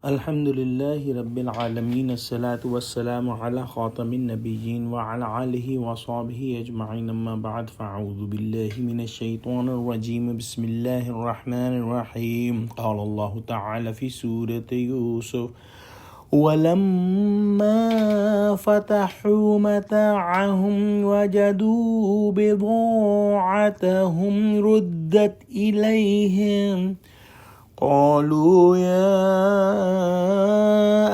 الحمد للہ رب العالمین الصلاة والسلام علی خاتم النبیین وعلی آلہ وصحبہ اجمعین اما بعد فاعوذ باللہ من الشیطان الرجیم بسم اللہ الرحمن الرحیم قال اللہ تعالی فی سورة یوسف وَلَمَّا فَتَحُوا مَتَاعَهُمْ وَجَدُوا بِضَاعَتَهُمْ رُدَّتْ إِلَيْهِمْ قالوا يا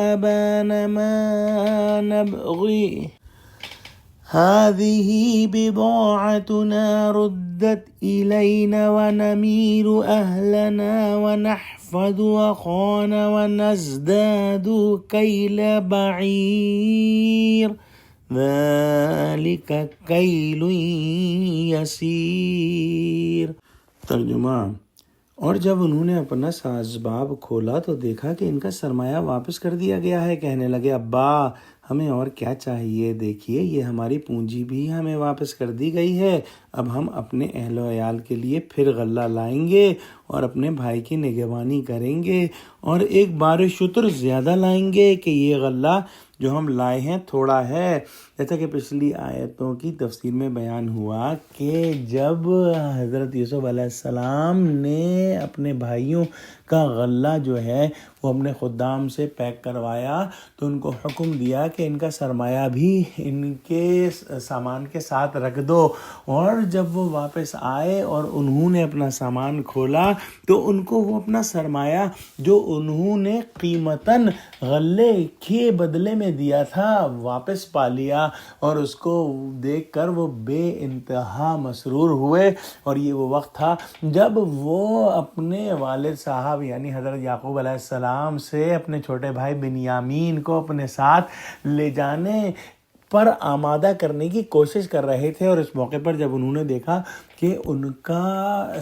أبانا ما نبغي هذه بضاعتنا ردت إلينا ونمير أهلنا ونحفظ أخانا ونزداد كيل بعير ذلك كيل يسير۔ ترجمہ: اور جب انہوں نے اپنا سازباب کھولا تو دیکھا کہ ان کا سرمایہ واپس کر دیا گیا ہے۔ کہنے لگے، ابا ہمیں اور کیا چاہیے، دیکھیے یہ ہماری پونجی بھی ہمیں واپس کر دی گئی ہے۔ اب ہم اپنے اہل و عیال کے لیے پھر غلہ لائیں گے اور اپنے بھائی کی نگہبانی کریں گے، اور ایک بار شتر زیادہ لائیں گے کہ یہ غلہ جو ہم لائے ہیں تھوڑا ہے۔ جیسا کہ پچھلی آیتوں کی تفسیر میں بیان ہوا کہ جب حضرت یوسف علیہ السلام نے اپنے بھائیوں کا غلہ جو ہے وہ اپنے خدام سے پیک کروایا تو ان کو حکم دیا کہ ان کا سرمایہ بھی ان کے سامان کے ساتھ رکھ دو، اور جب وہ واپس آئے اور انہوں نے اپنا سامان کھولا تو ان کو وہ اپنا سرمایہ جو انہوں نے قیمتاً غلے کے بدلے میں دیا تھا واپس پا لیا، اور اس کو دیکھ کر وہ بے انتہا مسرور ہوئے۔ اور یہ وہ وقت تھا جب وہ اپنے والد صاحب یعنی حضرت یعقوب علیہ السلام سے اپنے چھوٹے بھائی بنیامین کو اپنے ساتھ لے جانے پر آمادہ کرنے کی کوشش کر رہے تھے، اور اس موقع پر جب انہوں نے دیکھا کہ ان کا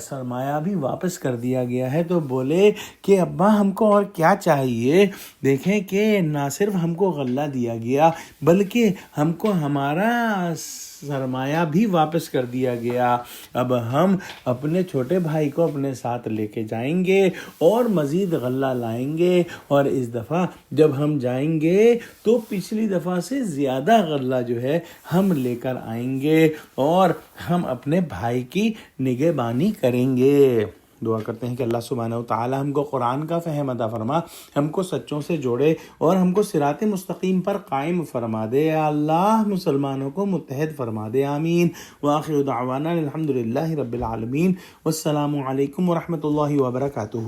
سرمایہ بھی واپس کر دیا گیا ہے تو بولے کہ ابا ہم کو اور کیا چاہیے، دیکھیں کہ نہ صرف ہم کو غلہ دیا گیا بلکہ ہم کو ہمارا سرمایہ بھی واپس کر دیا گیا۔ اب ہم اپنے چھوٹے بھائی کو اپنے ساتھ لے کے جائیں گے اور مزید غلہ لائیں گے، اور اس دفعہ جب ہم جائیں گے تو پچھلی دفعہ سے زیادہ غلہ جو ہے ہم لے کر آئیں گے، اور ہم اپنے بھائی کی نگہبانی کریں گے۔ دعا کرتے ہیں کہ اللہ سبحانہ و تعالی ہم کو قرآن کا فہم عطا فرما، ہم کو سچوں سے جوڑے اور ہم کو صراط مستقیم پر قائم فرما دے۔ یا اللہ مسلمانوں کو متحد فرما دے، آمین۔ وآخر دعوانا الحمدللہ رب العالمین، والسلام علیکم ورحمۃ اللہ وبرکاتہ۔